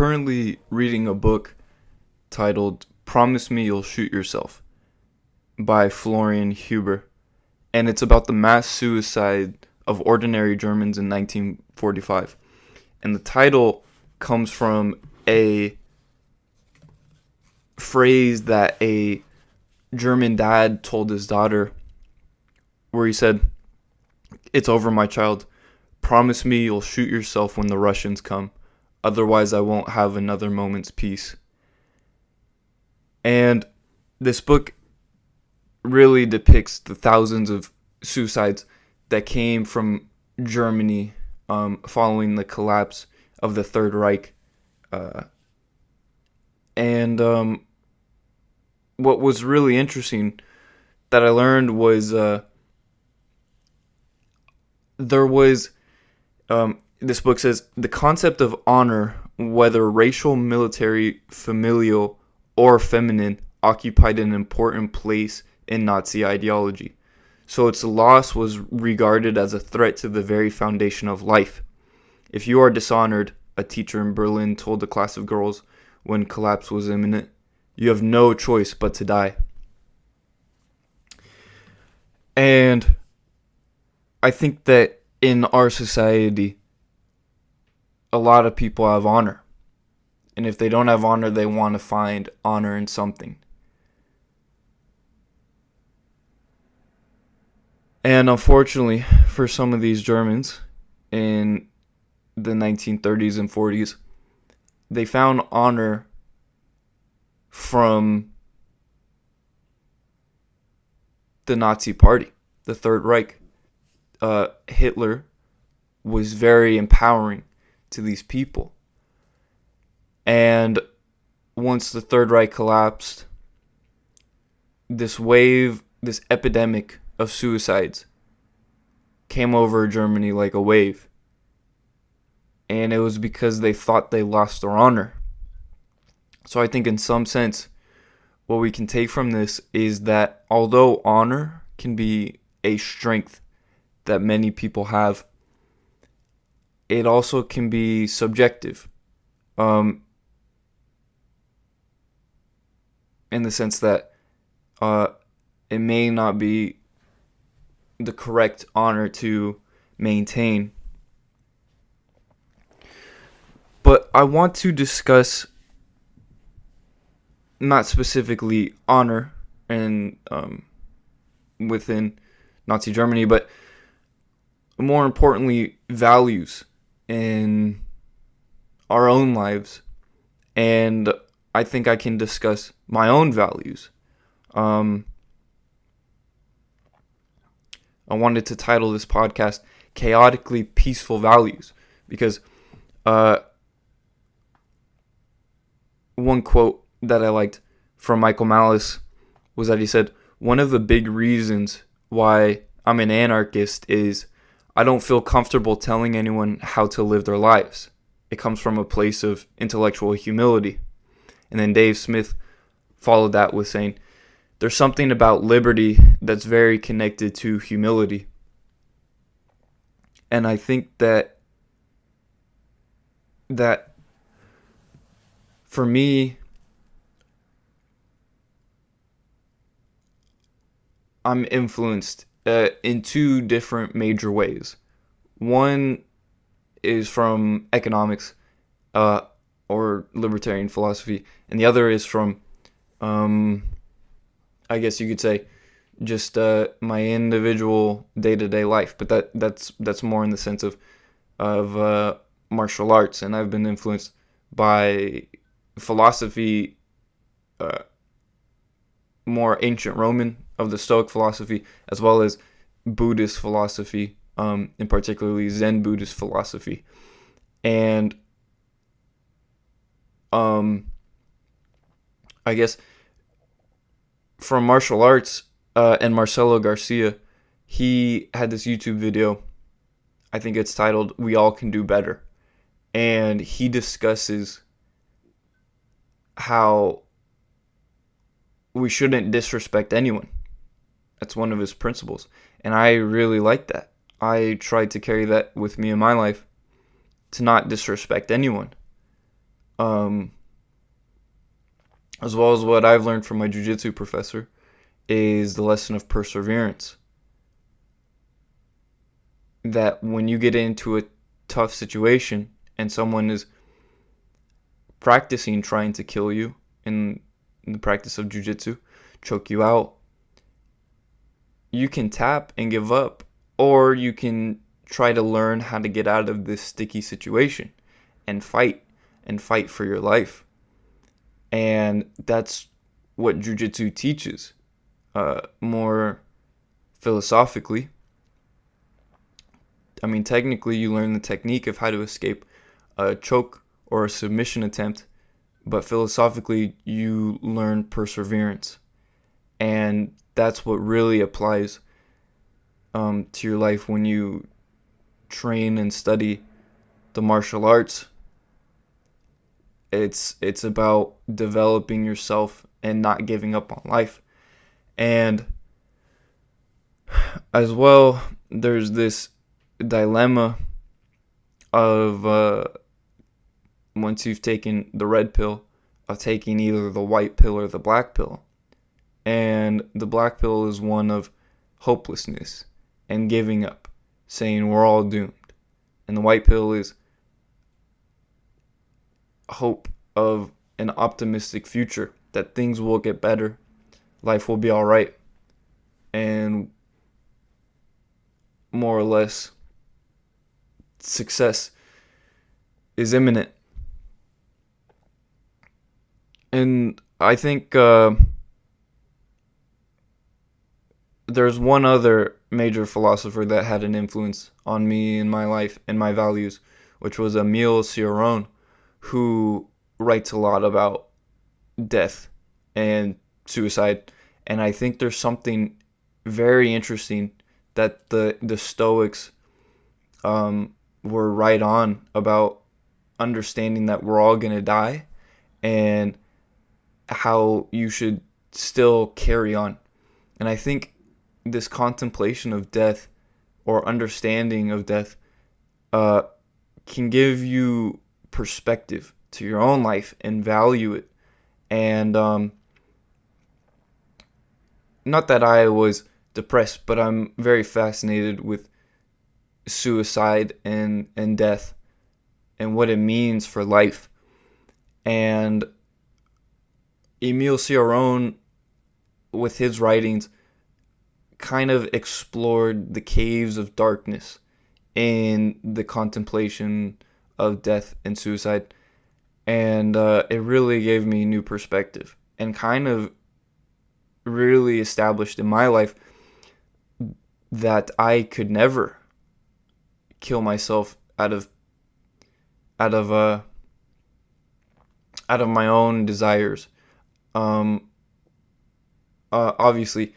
currently reading a book titled Promise Me You'll Shoot Yourself by Florian Huber, and it's about the mass suicide of ordinary Germans in 1945. And the title comes from a phrase that a German dad told his daughter, where he said, "It's over, my child. Promise me you'll shoot yourself when the Russians come. Otherwise, I won't have another moment's peace." And this book really depicts the thousands of suicides that came from Germany following the collapse of the Third Reich. And what was really interesting that I learned was this book says, the concept of honor, whether racial, military, familial, or feminine, occupied an important place in Nazi ideology. So its loss was regarded as a threat to the very foundation of life. If you are dishonored, a teacher in Berlin told a class of girls when collapse was imminent, you have no choice but to die. And I think that in our society, a lot of people have honor. And if they don't have honor, they want to find honor in something. And unfortunately, for some of these Germans in the 1930s and 40s, they found honor from the Nazi Party, the Third Reich. Hitler was very empowering to these people. And once the Third Reich collapsed, this epidemic of suicides came over Germany like a wave. And it was because they thought they lost their honor. So I think in some sense, what we can take from this is that although honor can be a strength that many people have, it also can be subjective. In the sense that it may not be the correct honor to maintain. But I want to discuss not specifically honor and within Nazi Germany, but more importantly, values in our own lives. And I think I can discuss my own values. I wanted to title this podcast Chaotically Peaceful Values, because one quote that I liked from Michael Malice was that he said, "One of the big reasons why I'm an anarchist is I don't feel comfortable telling anyone how to live their lives. It comes from a place of intellectual humility." And then Dave Smith followed that with saying, "There's something about liberty that's very connected to humility." And I think that for me, I'm influenced in two different major ways. One is from economics or libertarian philosophy, and the other is from, I guess you could say, just my individual day-to-day life. But that's more in the sense of martial arts, and I've been influenced by philosophy, more ancient Roman of the Stoic philosophy, as well as Buddhist philosophy, in particularly Zen Buddhist philosophy. And I guess from martial arts and Marcelo Garcia, he had this YouTube video, I think it's titled "We All Can Do Better," and he discusses how we shouldn't disrespect anyone. That's one of his principles, and I really like that. I tried to carry that with me in my life, to not disrespect anyone. um, as well as what I've learned from my jiu-jitsu professor, is the lesson of perseverance. That when you get into a tough situation and someone is practicing trying to kill you in the practice of jiu-jitsu, choke you out, you can tap and give up, or you can try to learn how to get out of this sticky situation and fight for your life. And that's what jiu-jitsu teaches, more philosophically. I mean, technically, you learn the technique of how to escape a choke or a submission attempt, but philosophically, you learn perseverance. And that's what really applies to your life when you train and study the martial arts. It's about developing yourself and not giving up on life. And as well, there's this dilemma of once you've taken the red pill, of taking either the white pill or the black pill. And the black pill is one of hopelessness and giving up, saying we're all doomed. And the white pill is hope of an optimistic future, that things will get better, life will be all right, and more or less success is imminent. And I think there's one other major philosopher that had an influence on me in my life and my values, which was Emile Cioran, who writes a lot about death and suicide. And I think there's something very interesting that the Stoics were right on about understanding that we're all going to die and how you should still carry on. And I think this contemplation of death or understanding of death can give you perspective to your own life and value it. And not that I was depressed, but I'm very fascinated with suicide and death and what it means for life. And Emile Cioran, with his writings, kind of explored the caves of darkness in the contemplation of death and suicide. And it really gave me new perspective and kind of really established in my life that I could never kill myself out of my own desires. Obviously,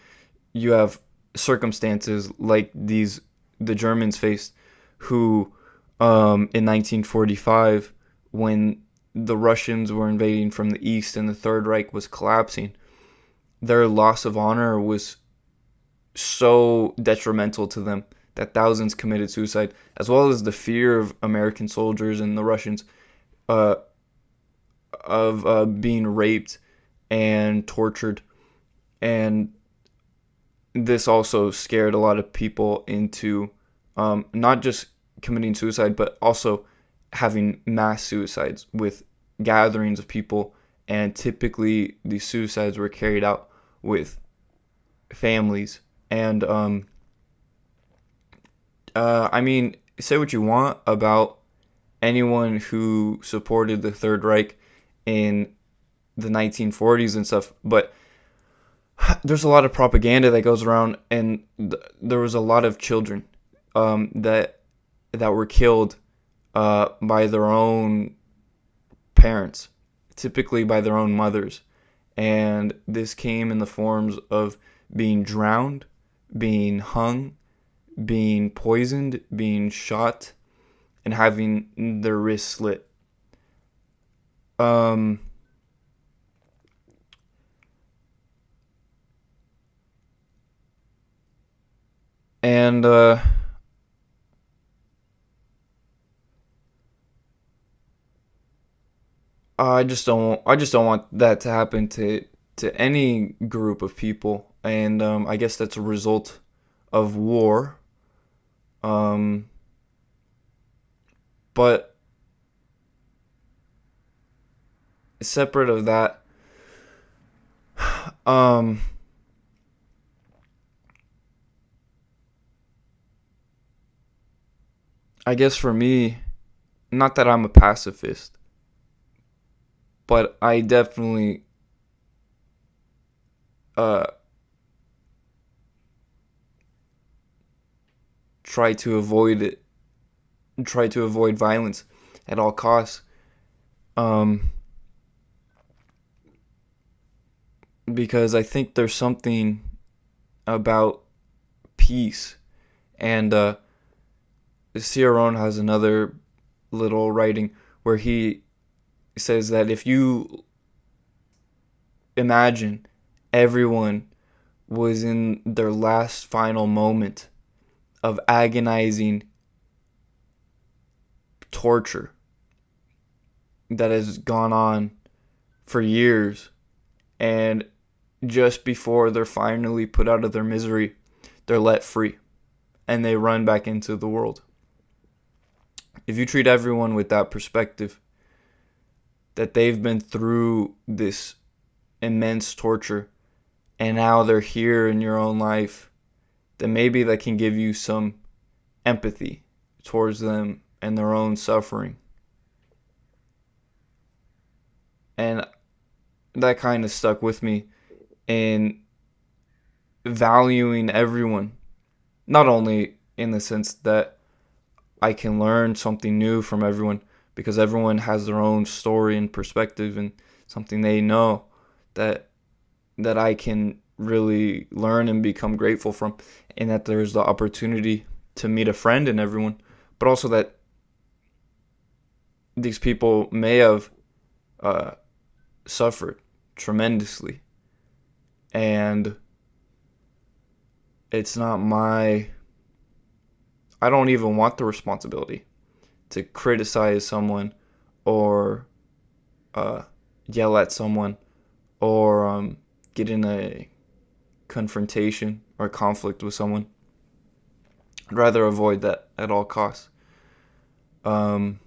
you have circumstances like the Germans faced, who in 1945, when the Russians were invading from the east and the Third Reich was collapsing, their loss of honor was so detrimental to them that thousands committed suicide, as well as the fear of American soldiers and the Russians of being raped and tortured. And this also scared a lot of people into not just committing suicide, but also having mass suicides with gatherings of people. And typically these suicides were carried out with families. And I mean, say what you want about anyone who supported the Third Reich in the 1940s and stuff, but there's a lot of propaganda that goes around, and there was a lot of children that were killed by their own parents, typically by their own mothers. And this came in the forms of being drowned, being hung, being poisoned, being shot, and having their wrists slit. And I just don't want that to happen to any group of people, and I guess that's a result of war. Um, but separate of that, um, I guess for me, not that I'm a pacifist, but I definitely uh try to avoid it, try to avoid violence at all costs. Um, because I think there's something about peace, and Ciarone has another little writing where he says that if you imagine everyone was in their last final moment of agonizing torture that has gone on for years, and just before they're finally put out of their misery, they're let free and they run back into the world. If you treat everyone with that perspective, that they've been through this immense torture and now they're here in your own life, then maybe that can give you some empathy towards them and their own suffering. And that kind of stuck with me in valuing everyone, not only in the sense that I can learn something new from everyone, because everyone has their own story and perspective and something they know that I can really learn and become grateful from, and that there's the opportunity to meet a friend in everyone, but also that these people may have uh, suffered tremendously, and it's not my, I don't even want the responsibility to criticize someone or uh, yell at someone or get in a confrontation or conflict with someone. I'd rather avoid that at all costs. Um,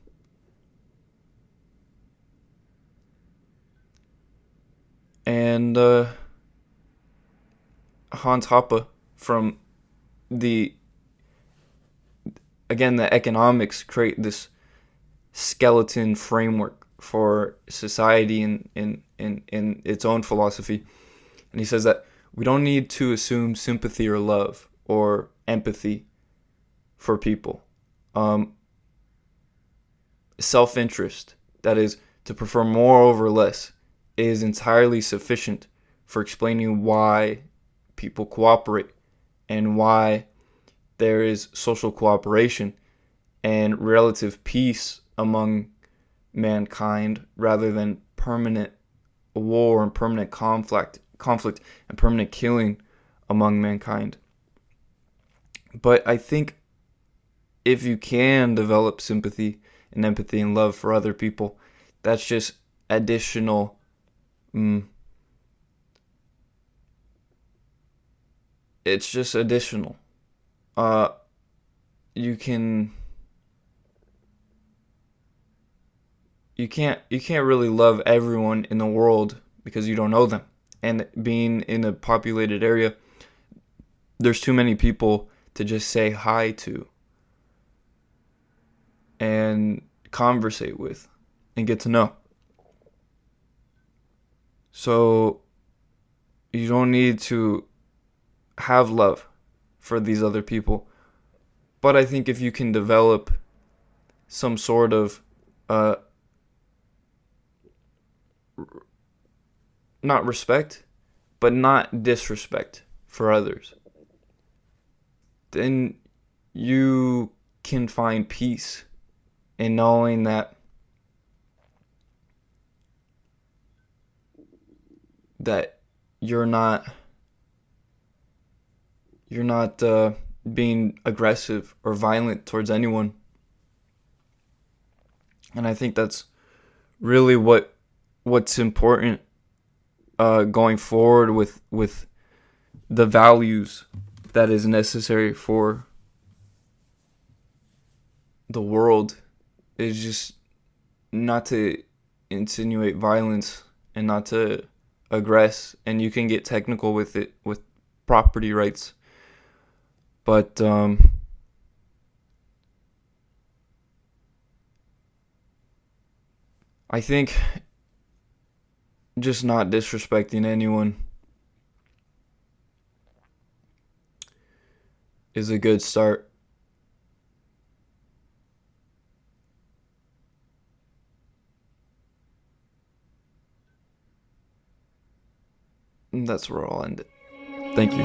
and Hans Hoppe from the, again, the economics create this skeleton framework for society in its own philosophy. And he says that we don't need to assume sympathy or love or empathy for people. Um, Self-interest, that is, to prefer more over less, is entirely sufficient for explaining why people cooperate and why there is social cooperation and relative peace among mankind rather than permanent war and permanent conflict and permanent killing among mankind. But I think if you can develop sympathy and empathy and love for other people, that's just additional. It's just additional. Uh, you can. You can't really love everyone in the world because you don't know them. And being in a populated area, there's too many people to just say hi to and conversate with and get to know. So you don't need to have love for these other people. But I think if you can develop some sort of uh, not respect, but not disrespect for others, then you can find peace in knowing that you're not you're not being aggressive or violent towards anyone. And I think that's really what what's important going forward with the values that is necessary for the world is just not to insinuate violence and not to aggress. And you can get technical with it with property rights, but I think just not disrespecting anyone is a good start. And that's where I'll end it. Thank you.